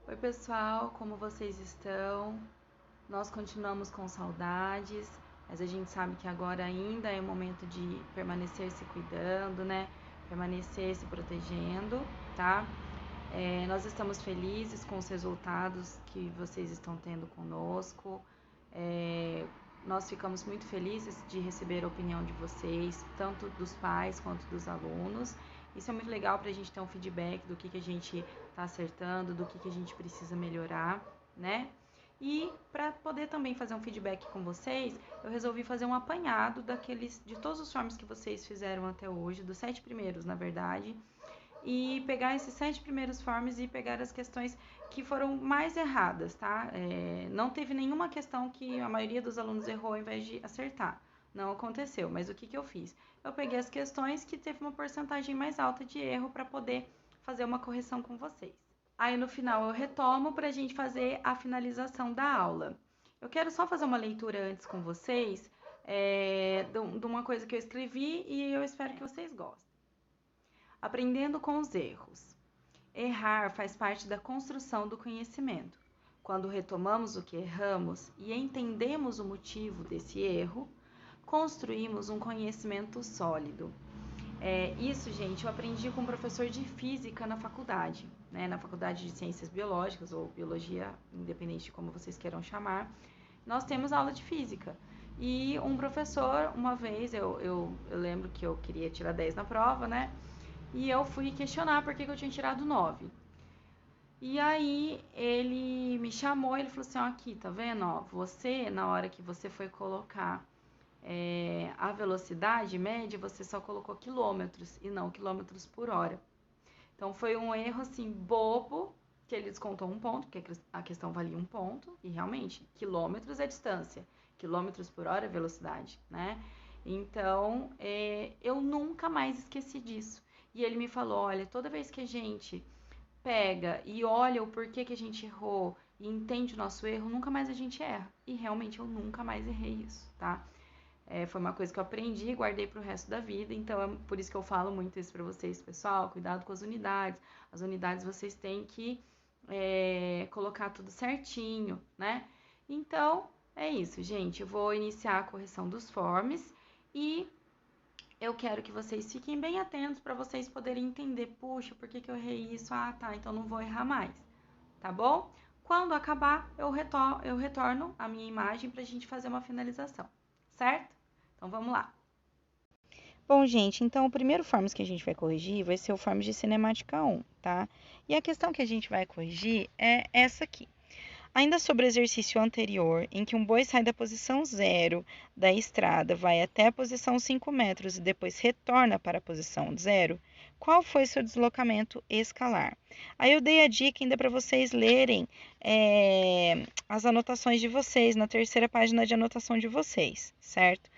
Oi pessoal, como vocês estão? Nós continuamos com saudades, mas a gente sabe que agora ainda é o momento de permanecer se cuidando, né? Permanecer se protegendo, tá? Nós estamos felizes com os resultados que vocês estão tendo conosco. Nós ficamos muito felizes de receber a opinião de vocês, tanto dos pais quanto dos alunos. Isso é muito legal para a gente ter um feedback do que a gente está acertando, do que a gente precisa melhorar, né? E para poder também fazer um feedback com vocês, eu resolvi fazer um apanhado de todos os forms que vocês fizeram até hoje, dos 7 primeiros, na verdade, e pegar esses 7 primeiros forms e pegar as questões que foram mais erradas, tá? Não teve nenhuma questão que a maioria dos alunos errou ao invés de acertar. Não aconteceu, mas o que eu fiz? Eu peguei as questões que teve uma porcentagem mais alta de erro para poder fazer uma correção com vocês. Aí no final eu retomo para a gente fazer a finalização da aula. Eu quero só fazer uma leitura antes com vocês de uma coisa que eu escrevi e eu espero que vocês gostem. Aprendendo com os erros. Errar faz parte da construção do conhecimento. Quando retomamos o que erramos e entendemos o motivo desse erro, construímos um conhecimento sólido. Isso, gente, eu aprendi com um professor de física na faculdade, né? Na faculdade de ciências biológicas ou biologia, independente de como vocês queiram chamar. Nós temos aula de física. E um professor, uma vez, eu lembro que eu queria tirar 10 na prova, né? E eu fui questionar por que eu tinha tirado 9. E aí ele me chamou e ele falou assim, ó, aqui, tá vendo? Ó, você, na hora que você foi colocar a velocidade média, você só colocou quilômetros e não quilômetros por hora. Então foi um erro assim bobo, que ele descontou um ponto, porque a questão valia um ponto, e realmente, quilômetros é distância, quilômetros por hora é velocidade, né? Então, eu nunca mais esqueci disso. E ele me falou, olha, toda vez que a gente pega e olha o porquê que a gente errou e entende o nosso erro, nunca mais a gente erra. E realmente eu nunca mais errei isso, tá? Foi uma coisa que eu aprendi e guardei pro resto da vida, então é por isso que eu falo muito isso para vocês, pessoal, cuidado com as unidades. As unidades vocês têm que colocar tudo certinho, né? Então, é isso, gente. Eu vou iniciar a correção dos forms e eu quero que vocês fiquem bem atentos para vocês poderem entender, puxa, por que eu errei isso? Ah, tá, então não vou errar mais, tá bom? Quando acabar, eu retorno a minha imagem para a gente fazer uma finalização, certo? Então vamos lá. Bom, gente, então o primeiro forms que a gente vai corrigir vai ser o forms de cinemática 1, tá? E a questão que a gente vai corrigir é essa aqui. Ainda sobre o exercício anterior, em que um boi sai da posição 0 da estrada, vai até a posição 5 metros e depois retorna para a posição 0, qual foi seu deslocamento escalar? Aí eu dei a dica ainda para vocês lerem as anotações de vocês, na terceira página de anotação de vocês, certo?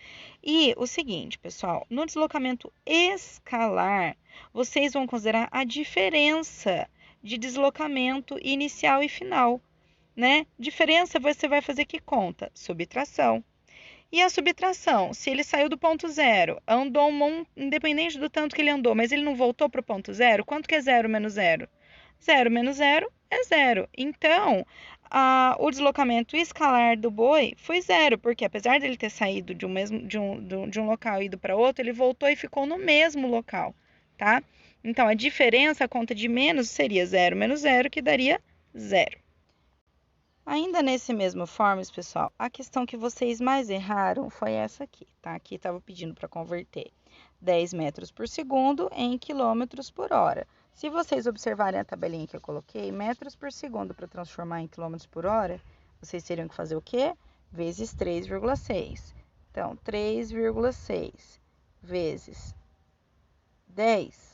E o seguinte, pessoal, no deslocamento escalar, vocês vão considerar a diferença de deslocamento inicial e final, né? Diferença você vai fazer que conta? Subtração. E a subtração, se ele saiu do ponto zero, andou independente do tanto que ele andou, mas ele não voltou para o ponto zero, quanto que é 0 menos 0? 0 menos 0 é 0. Então, o deslocamento escalar do boi foi 0, porque apesar dele ter saído de um local e ido para outro, ele voltou e ficou no mesmo local, tá? Então, a diferença, a conta de menos, seria 0 menos 0, que daria 0. Ainda nesse mesmo forms, pessoal, a questão que vocês mais erraram foi essa aqui, tá? Aqui estava pedindo para converter 10 metros por segundo em quilômetros por hora. Se vocês observarem a tabelinha que eu coloquei, metros por segundo para transformar em quilômetros por hora, vocês teriam que fazer o quê? Vezes 3,6. Então, 3,6 vezes 10.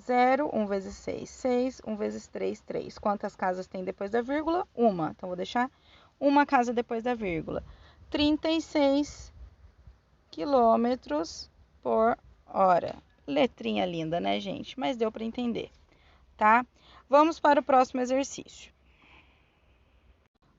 0, 1 vezes 6, 6, 1 vezes 3, 3. Quantas casas tem depois da vírgula? Uma. Então, vou deixar uma casa depois da vírgula. 36 quilômetros por hora. Letrinha linda, né, gente? Mas deu para entender, tá? Vamos para o próximo exercício.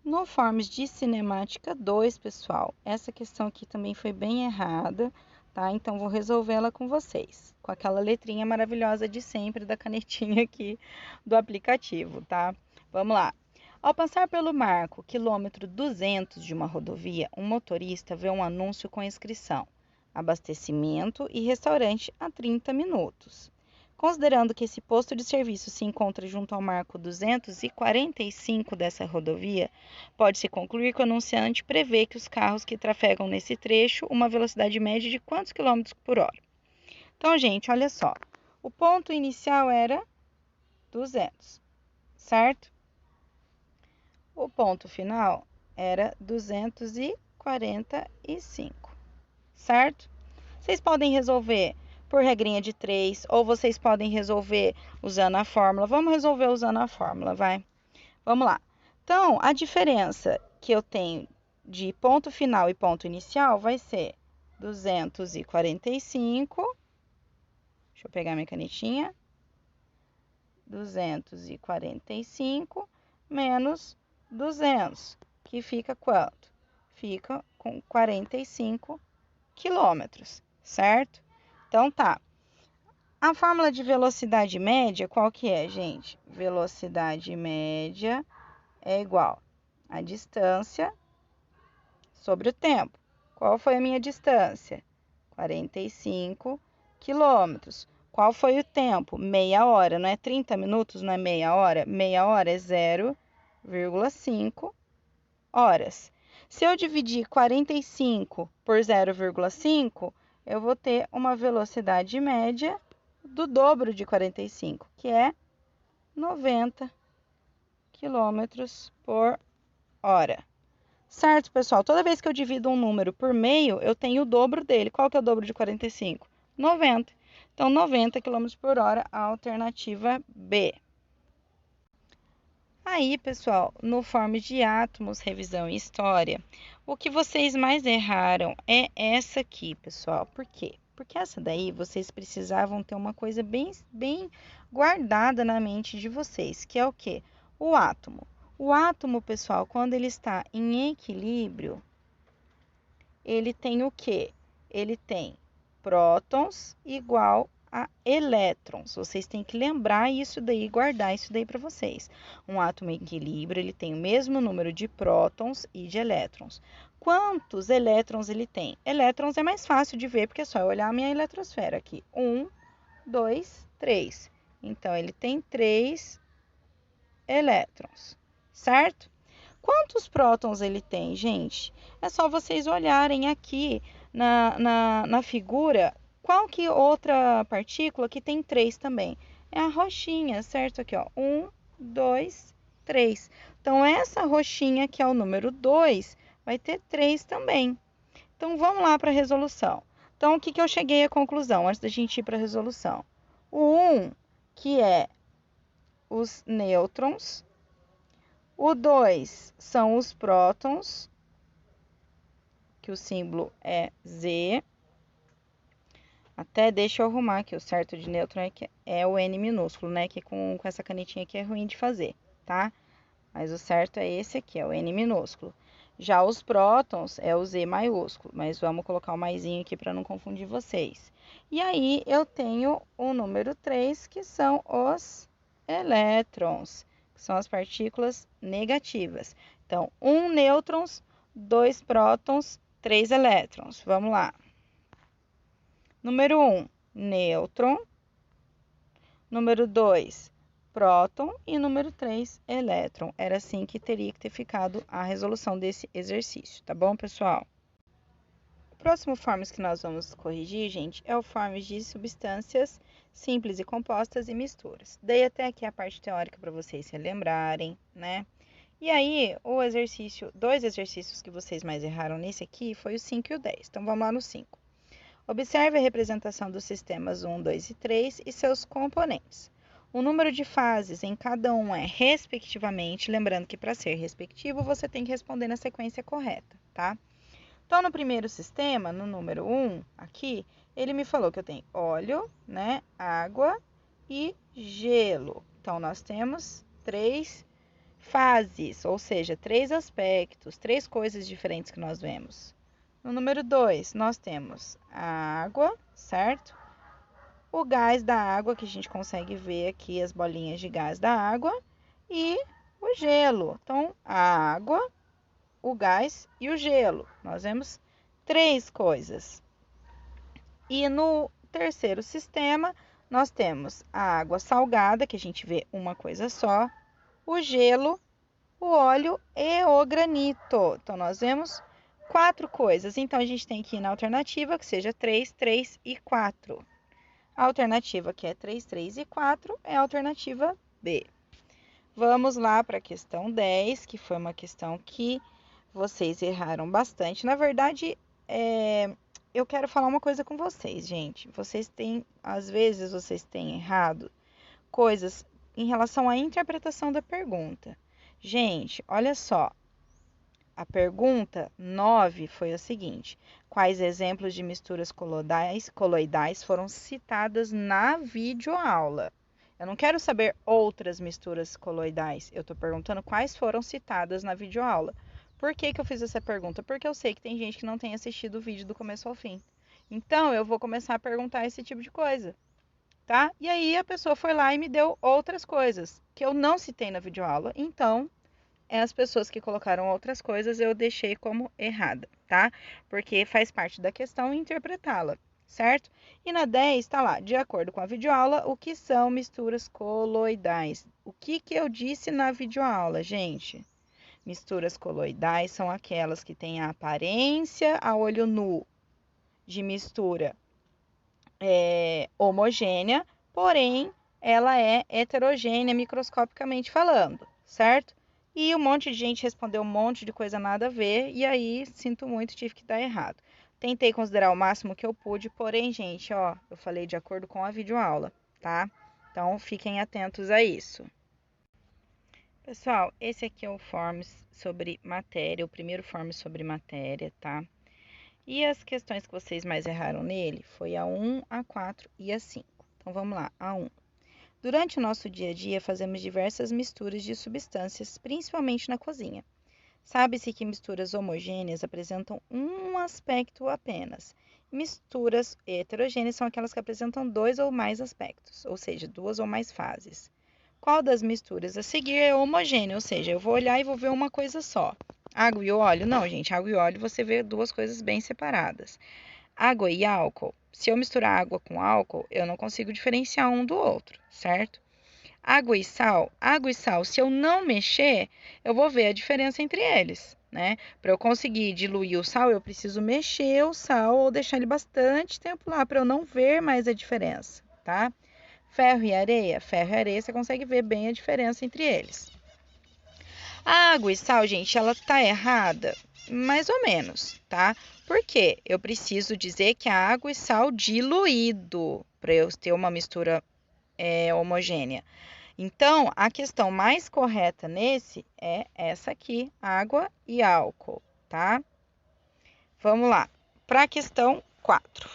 No forms de cinemática 2, pessoal, essa questão aqui também foi bem errada, tá? Então, vou resolvê-la com vocês, com aquela letrinha maravilhosa de sempre da canetinha aqui do aplicativo, tá? Vamos lá. Ao passar pelo marco quilômetro 200 de uma rodovia, um motorista vê um anúncio com inscrição: abastecimento e restaurante a 30 minutos. Considerando que esse posto de serviço se encontra junto ao marco 245 dessa rodovia, pode-se concluir que o anunciante prevê que os carros que trafegam nesse trecho uma velocidade média de quantos quilômetros por hora? Então, gente, olha só. O ponto inicial era 200, certo? O ponto final era 245, certo? Vocês podem resolver por regrinha de 3, ou vocês podem resolver usando a fórmula. Vamos resolver usando a fórmula, vai? Vamos lá. Então, a diferença que eu tenho de ponto final e ponto inicial vai ser 245. Deixa eu pegar minha canetinha. 245 menos 200, que fica quanto? Fica com 45 quilômetros, certo? Então, tá. A fórmula de velocidade média, qual que é, gente? Velocidade média é igual a distância sobre o tempo. Qual foi a minha distância? 45 quilômetros. Qual foi o tempo? Meia hora, não é 30 minutos, não é meia hora? Meia hora é 0,5 horas. Se eu dividir 45 por 0,5, eu vou ter uma velocidade média do dobro de 45, que é 90 quilômetros por hora. Certo, pessoal? Toda vez que eu divido um número por meio, eu tenho o dobro dele. Qual que é o dobro de 45? 90. Então, 90 km por hora, a alternativa B. Aí, pessoal, no Formas de Átomos, revisão e história, o que vocês mais erraram é essa aqui, pessoal. Por quê? Porque essa daí vocês precisavam ter uma coisa bem guardada na mente de vocês, que é o quê? O átomo. O átomo, pessoal, quando ele está em equilíbrio, ele tem o quê? Ele tem prótons igual a elétrons. Vocês têm que lembrar isso daí, guardar isso daí para vocês. Um átomo em equilíbrio, ele tem o mesmo número de prótons e de elétrons. Quantos elétrons ele tem? Elétrons é mais fácil de ver, porque é só eu olhar a minha eletrosfera aqui. 1, 2, 3. Então, ele tem 3 elétrons, certo? Quantos prótons ele tem, gente? É só vocês olharem aqui na figura. Qual que outra partícula que tem 3 também? É a roxinha, certo? Aqui, ó. 1, 2, 3. Então, essa roxinha, que é o número 2, vai ter 3 também. Então, vamos lá para a resolução. Então, o que eu cheguei à conclusão antes da gente ir para a resolução? O 1, que é os nêutrons. O 2 são os prótons, que o símbolo é Z. Até deixa eu arrumar aqui, o certo de nêutron é o N minúsculo, né? Que com essa canetinha aqui é ruim de fazer, tá? Mas o certo é esse aqui, é o N minúsculo. Já os prótons é o Z maiúsculo, mas vamos colocar o maisinho aqui para não confundir vocês. E aí eu tenho o número 3, que são os elétrons, que são as partículas negativas. Então, 1 nêutrons, 2 prótons, 3 elétrons. Vamos lá. Número 1, nêutron. Número 2, próton. E número 3, elétron. Era assim que teria que ter ficado a resolução desse exercício, tá bom, pessoal? O próximo formas que nós vamos corrigir, gente, é o formas de substâncias simples e compostas e misturas. Dei até aqui a parte teórica para vocês se lembrarem, né? E aí, dois exercícios que vocês mais erraram nesse aqui foi o 5 e o 10. Então, vamos lá no 5. Observe a representação dos sistemas 1, 2 e 3 e seus componentes. O número de fases em cada um é respectivamente, lembrando que para ser respectivo, você tem que responder na sequência correta, tá? Então, no primeiro sistema, no número 1, aqui, ele me falou que eu tenho óleo, né, água e gelo. Então, nós temos 3 fases, ou seja, 3 aspectos, 3 coisas diferentes que nós vemos. No número 2, nós temos a água, certo? O gás da água, que a gente consegue ver aqui as bolinhas de gás da água, e o gelo. Então, a água, o gás e o gelo. Nós vemos 3 coisas. E no terceiro sistema, nós temos a água salgada, que a gente vê uma coisa só, o gelo, o óleo e o granito. Então, nós vemos 4 coisas. Então, a gente tem que ir na alternativa, que seja 3, 3 e 4. A alternativa que é 3, 3 e 4 é a alternativa B. Vamos lá para a questão 10, que foi uma questão que vocês erraram bastante. Na verdade, eu quero falar uma coisa com vocês, gente. Às vezes, vocês têm errado coisas em relação à interpretação da pergunta. Gente, olha só. A pergunta 9 foi a seguinte: quais exemplos de misturas coloidais foram citadas na videoaula? Eu não quero saber outras misturas coloidais, eu estou perguntando quais foram citadas na videoaula. Por que eu fiz essa pergunta? Porque eu sei que tem gente que não tem assistido o vídeo do começo ao fim. Então, eu vou começar a perguntar esse tipo de coisa, tá? E aí a pessoa foi lá e me deu outras coisas que eu não citei na videoaula, então as pessoas que colocaram outras coisas eu deixei como errada, tá? Porque faz parte da questão interpretá-la, certo? E na 10 está lá, de acordo com a videoaula, o que são misturas coloidais? O que eu disse na videoaula, gente? Misturas coloidais são aquelas que têm a aparência a olho nu de mistura homogênea, porém ela é heterogênea microscopicamente falando, certo? E um monte de gente respondeu um monte de coisa nada a ver, e aí, sinto muito, tive que dar errado. Tentei considerar o máximo que eu pude, porém, gente, ó, eu falei de acordo com a videoaula, tá? Então, fiquem atentos a isso. Pessoal, esse aqui é o Forms sobre matéria, o primeiro Forms sobre matéria, tá? E as questões que vocês mais erraram nele foi a 1, a 4 e a 5. Então, vamos lá, a 1. Durante o nosso dia a dia, fazemos diversas misturas de substâncias, principalmente na cozinha. Sabe-se que misturas homogêneas apresentam um aspecto apenas. Misturas heterogêneas são aquelas que apresentam 2 ou mais aspectos, ou seja, 2 ou mais fases. Qual das misturas a seguir é homogênea, ou seja, eu vou olhar e vou ver uma coisa só. Água e óleo? Não, gente, água e óleo você vê 2 coisas bem separadas. Água e álcool? Se eu misturar água com álcool, eu não consigo diferenciar um do outro, certo? Água e sal, se eu não mexer, eu vou ver a diferença entre eles, né? Para eu conseguir diluir o sal, eu preciso mexer o sal ou deixar ele bastante tempo lá para eu não ver mais a diferença, tá? Ferro e areia, você consegue ver bem a diferença entre eles. A água e sal, gente, ela tá errada? Mais ou menos, tá? Por quê? Eu preciso dizer que a água e sal diluído para eu ter uma mistura homogênea. Então, a questão mais correta nesse é essa aqui, água e álcool, tá? Vamos lá, para a questão 4.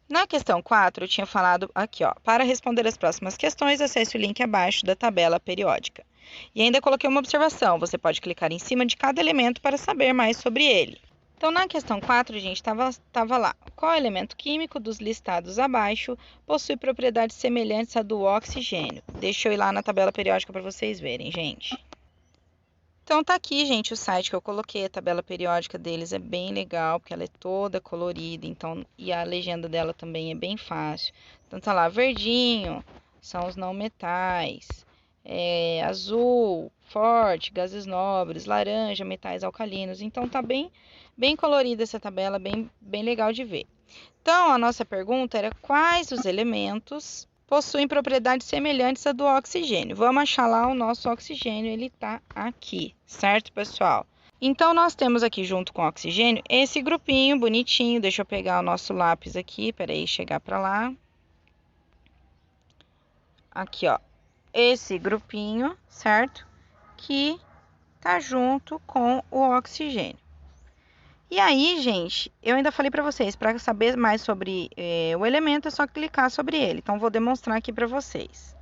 Na questão 4, eu tinha falado aqui, ó, para responder as próximas questões, acesse o link abaixo da tabela periódica. E ainda coloquei uma observação, você pode clicar em cima de cada elemento para saber mais sobre ele. Então, na questão 4, gente, estava lá. Qual elemento químico dos listados abaixo possui propriedades semelhantes à do oxigênio? Deixa eu ir lá na tabela periódica para vocês verem, gente. Então, tá aqui, gente, o site que eu coloquei, a tabela periódica deles é bem legal, porque ela é toda colorida, então, e a legenda dela também é bem fácil. Então, tá lá, verdinho, são os não metais, azul, forte, gases nobres, laranja, metais alcalinos. Então, tá bem colorida essa tabela, bem legal de ver. Então, a nossa pergunta era quais os elementos possuem propriedades semelhantes à do oxigênio. Vamos achar lá o nosso oxigênio, ele está aqui, certo, pessoal? Então, nós temos aqui junto com o oxigênio esse grupinho bonitinho. Deixa eu pegar o nosso lápis aqui, peraí, chegar para lá. Aqui, ó, esse grupinho, certo? Que tá junto com o oxigênio. E aí, gente, eu ainda falei para vocês, para saber mais sobre o elemento, é só clicar sobre ele. Então, vou demonstrar aqui para vocês.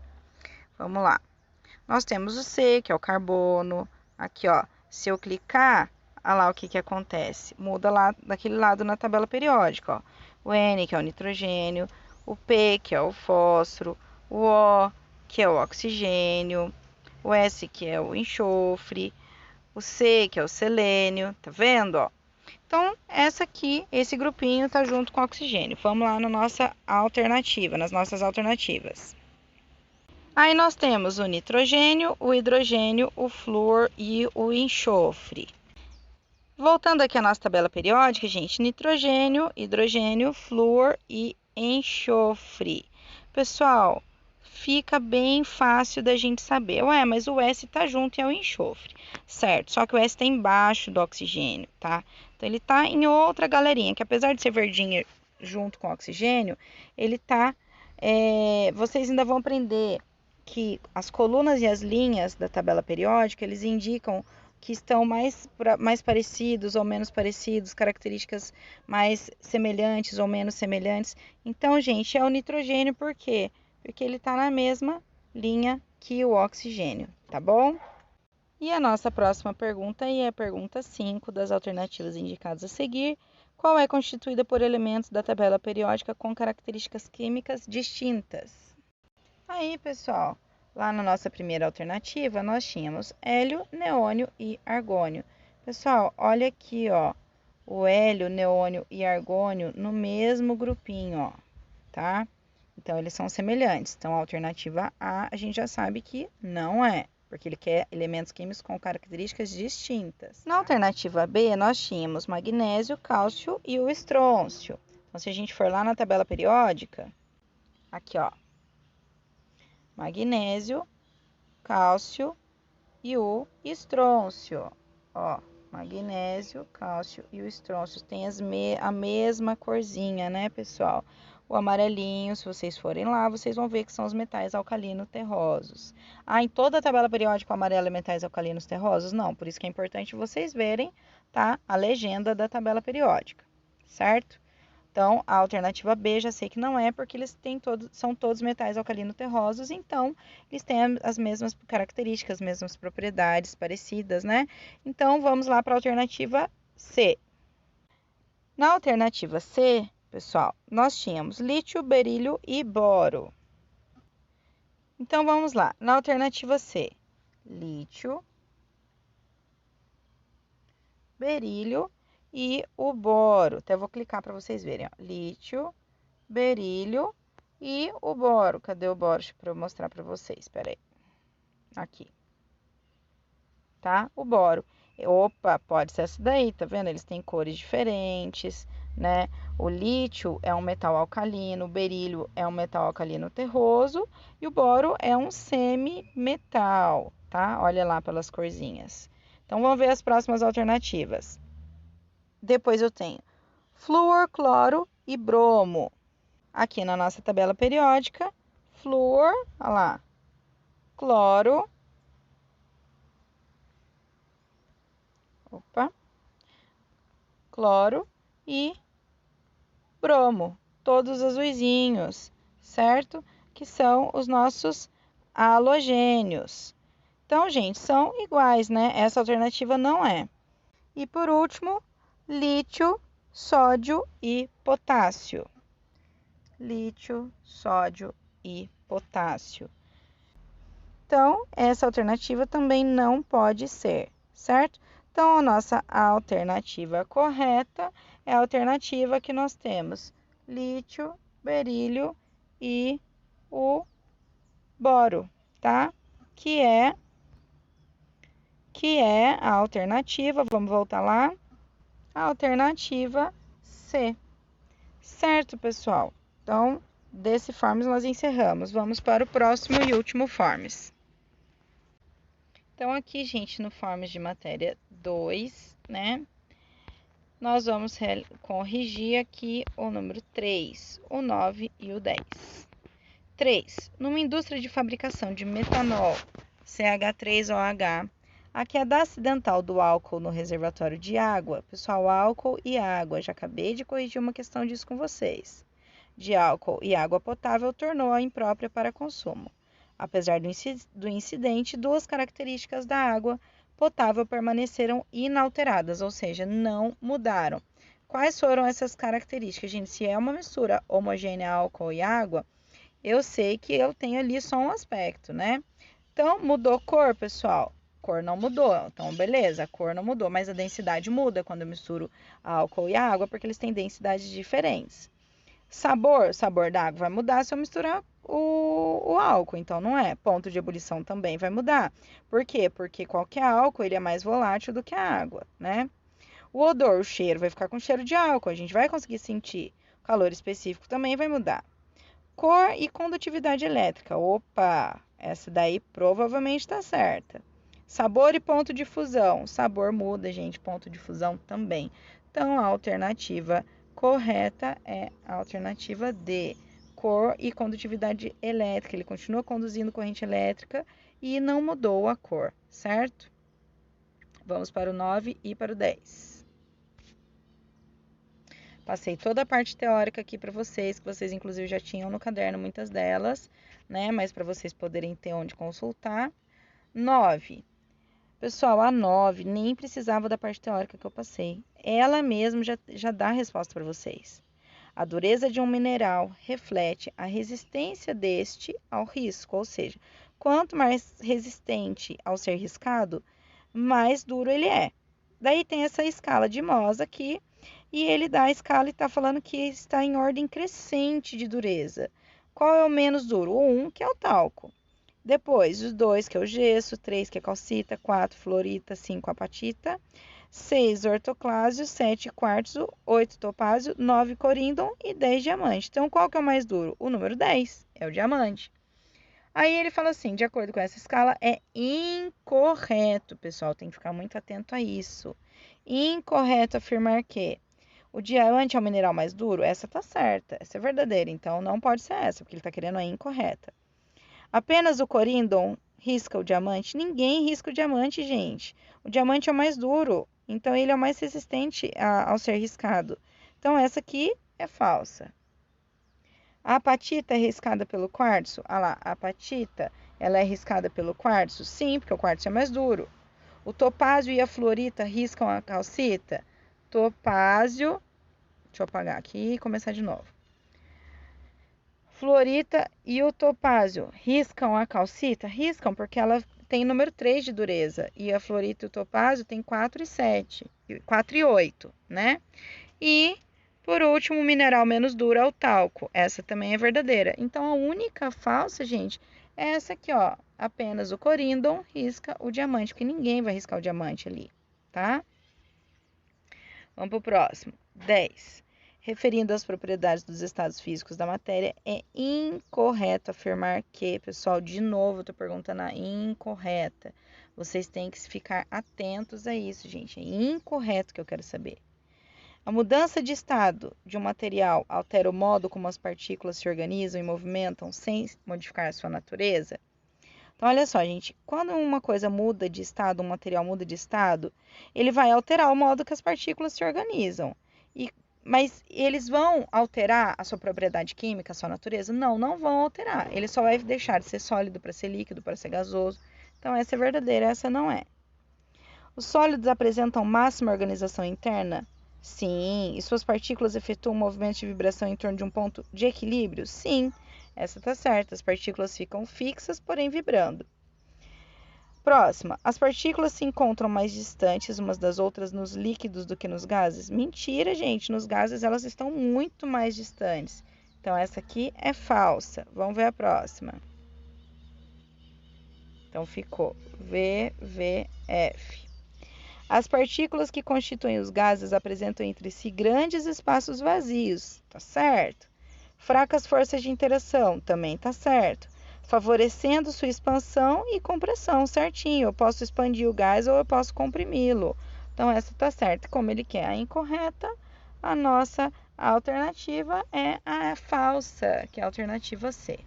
Vamos lá. Nós temos o C, que é o carbono. Aqui, ó, se eu clicar olha lá o que acontece. Muda lá daquele lado na tabela periódica, ó. O N, que é o nitrogênio, o P, que é o fósforo, o O, que é o oxigênio, o S, que é o enxofre, o C, que é o selênio, tá vendo, ó? Então, esse grupinho tá junto com o oxigênio. Vamos lá na nossa alternativa, nas nossas alternativas. Aí nós temos o nitrogênio, o hidrogênio, o flúor e o enxofre. Voltando aqui à nossa tabela periódica, gente, nitrogênio, hidrogênio, flúor e enxofre. Pessoal, fica bem fácil da gente saber. Ué, mas o S tá junto e é o enxofre, certo? Só que o S está embaixo do oxigênio, tá? Então, ele tá em outra galerinha, que apesar de ser verdinho junto com o oxigênio, ele tá... vocês ainda vão aprender que as colunas e as linhas da tabela periódica, eles indicam que estão mais parecidos ou menos parecidos, características mais semelhantes ou menos semelhantes. Então, gente, é o nitrogênio, por quê? Porque ele está na mesma linha que o oxigênio, tá bom? E a nossa próxima pergunta é a pergunta 5 das alternativas indicadas a seguir. Qual é constituída por elementos da tabela periódica com características químicas distintas? Aí, pessoal, lá na nossa primeira alternativa, nós tínhamos hélio, neônio e argônio. Pessoal, olha aqui, ó, o hélio, neônio e argônio no mesmo grupinho, ó, tá? Então, eles são semelhantes. Então, a alternativa A, a gente já sabe que não é, porque ele quer elementos químicos com características distintas. Na alternativa B, nós tínhamos magnésio, cálcio e o estrôncio. Então, se a gente for lá na tabela periódica, aqui, ó, magnésio, cálcio e o estrôncio. Ó, magnésio, cálcio e o estrôncio tem a mesma corzinha, né, pessoal? O amarelinho, se vocês forem lá, vocês vão ver que são os metais alcalinos terrosos. Ah, em toda a tabela periódica o amarelo é metais alcalinos terrosos? Não, por isso que é importante vocês verem, tá, a legenda da tabela periódica, certo? Então, a alternativa B já sei que não é, porque eles são todos metais alcalino terrosos, então eles têm as mesmas características, as mesmas propriedades parecidas, né? Então, vamos lá para a alternativa C. Na alternativa C, pessoal, nós tínhamos lítio, berílio e boro. Então, vamos lá. Na alternativa C, lítio, berílio e o boro. Até vou clicar para vocês verem, ó. Lítio, berílio e o boro. Cadê o boro? Para eu mostrar para vocês. Espera aí. Aqui. Tá? O boro. Opa, pode ser essa daí, tá vendo? Eles têm cores diferentes, né? O lítio é um metal alcalino, o berílio é um metal alcalino terroso e o boro é um semimetal, tá? Olha lá pelas corzinhas. Então, vamos ver as próximas alternativas. Depois eu tenho flúor, cloro e bromo. Aqui na nossa tabela periódica, flúor, olha lá, cloro, cloro e bromo, todos azuisinhos, certo? Que são os nossos halogênios. Então, gente, são iguais, né? Essa alternativa não é. E por último, lítio, sódio e potássio. Lítio, sódio e potássio. Então, essa alternativa também não pode ser, certo? Então, a nossa alternativa correta é a alternativa que nós temos lítio, berílio e o boro, tá? Que é a alternativa, vamos voltar lá, a alternativa C. Certo, pessoal? Então, desse forms nós encerramos. Vamos para o próximo e último forms. Então, aqui, gente, no forms de matéria 2, né? Nós vamos corrigir aqui o número 3, o 9 e o 10. 3. Numa indústria de fabricação de metanol, CH3OH, a queda acidental do álcool no reservatório de água, pessoal, álcool e água, já acabei de corrigir uma questão disso com vocês, de álcool e água potável tornou-a imprópria para consumo. Apesar do incidente, duas características da água potável permaneceram inalteradas, ou seja, não mudaram. Quais foram essas características, gente? Se é uma mistura homogênea, álcool e água, eu sei que eu tenho ali só um aspecto, né? Então, mudou cor, pessoal? Cor não mudou. Então, beleza, a cor não mudou, mas a densidade muda quando eu misturo álcool e água, porque eles têm densidades diferentes. Sabor da água vai mudar se eu misturar o álcool, então não é. Ponto de ebulição também vai mudar. Por quê? Porque qualquer álcool ele é mais volátil do que a água, né? O odor, o cheiro, vai ficar com cheiro de álcool, a gente vai conseguir sentir. O calor específico também vai mudar. Cor e condutividade elétrica. Opa, essa daí provavelmente está certa. Sabor e ponto de fusão. Sabor muda, gente, ponto de fusão também. Então, a alternativa correta é a alternativa D. Cor e condutividade elétrica. Ele continua conduzindo corrente elétrica e não mudou a cor, certo? Vamos para o 9 e para o 10. Passei toda a parte teórica aqui para vocês, que vocês inclusive já tinham no caderno muitas delas, né? Mas para vocês poderem ter onde consultar. 9. Pessoal, a 9 nem precisava da parte teórica que eu passei. Ela mesma já dá a resposta para vocês. A dureza de um mineral reflete a resistência deste ao risco, ou seja, quanto mais resistente ao ser riscado, mais duro ele é. Daí tem essa escala de Mohs aqui, e ele dá a escala e está falando que está em ordem crescente de dureza. Qual é o menos duro? O 1, que é o talco. Depois, o 2, que é o gesso, 3, que é calcita, 4, fluorita, 5, apatita, 6, ortoclásio, 7, quartzo, 8, topázio, 9, coríndon e 10, diamante. Então, qual que é o mais duro? O número 10, é o diamante. Aí ele fala assim, de acordo com essa escala, é incorreto, pessoal, tem que ficar muito atento a isso. Incorreto afirmar que o diamante é o mineral mais duro? Essa tá certa, essa é verdadeira, então não pode ser essa, porque ele tá querendo a incorreta. Apenas o coríndon risca o diamante? Ninguém risca o diamante, gente. O diamante é o mais duro, então ele é o mais resistente ao ser riscado. Então essa aqui é falsa. A apatita é riscada pelo quartzo? Ah lá, a apatita, ela é riscada pelo quartzo? Sim, porque o quartzo é mais duro. O topázio e a fluorita riscam a calcita? Topázio, deixa eu apagar aqui e começar de novo. Fluorita e o topázio riscam a calcita? Riscam, porque ela tem número 3 de dureza. E a fluorita e o topázio tem 4 e 7, 4 e 8, né? E por último, o mineral menos duro é o talco. Essa também é verdadeira. Então, a única falsa, gente, é essa aqui, ó. Apenas o coríndon risca o diamante, porque ninguém vai riscar o diamante ali, tá? Vamos pro próximo. 10. Referindo às propriedades dos estados físicos da matéria, é incorreto afirmar que, pessoal, de novo, eu tô perguntando a incorreta. Vocês têm que ficar atentos a isso, gente. É incorreto que eu quero saber. A mudança de estado de um material altera o modo como as partículas se organizam e movimentam sem modificar a sua natureza? Então, olha só, gente, quando uma coisa muda de estado, um material muda de estado, ele vai alterar o modo que as partículas se organizam. Mas eles vão alterar a sua propriedade química, a sua natureza? Não, não vão alterar. Ele só vai deixar de ser sólido para ser líquido, para ser gasoso. Então, essa é verdadeira, essa não é. Os sólidos apresentam máxima organização interna? Sim. E suas partículas efetuam um movimento de vibração em torno de um ponto de equilíbrio? Sim. Essa está certa. As partículas ficam fixas, porém vibrando. Próxima. As partículas se encontram mais distantes umas das outras nos líquidos do que nos gases? Mentira, gente. Nos gases elas estão muito mais distantes. Então, essa aqui é falsa. Vamos ver a próxima. Então, ficou VVF. As partículas que constituem os gases apresentam entre si grandes espaços vazios, tá certo? Fracas forças de interação, também tá certo. Favorecendo sua expansão e compressão, certinho. Eu posso expandir o gás ou eu posso comprimi-lo. Então, essa tá certa. Como ele quer a incorreta, a nossa alternativa é a falsa, que é a alternativa C.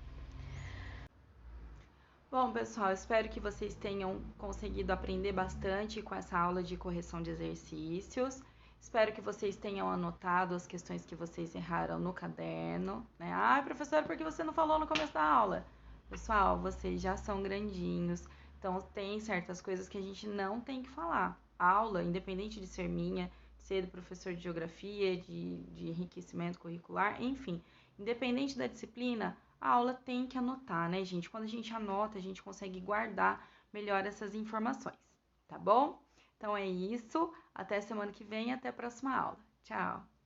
Bom, pessoal, espero que vocês tenham conseguido aprender bastante com essa aula de correção de exercícios. Espero que vocês tenham anotado as questões que vocês erraram no caderno, né? Ah, professora, por que você não falou no começo da aula? Pessoal, vocês já são grandinhos, Então, tem certas coisas que a gente não tem que falar. A aula, independente de ser minha, de ser do professor de geografia, de enriquecimento curricular, enfim, independente da disciplina, a aula tem que anotar, né, gente? Quando a gente anota, a gente consegue guardar melhor essas informações, tá bom? Então é isso. Até semana que vem, até a próxima aula. Tchau!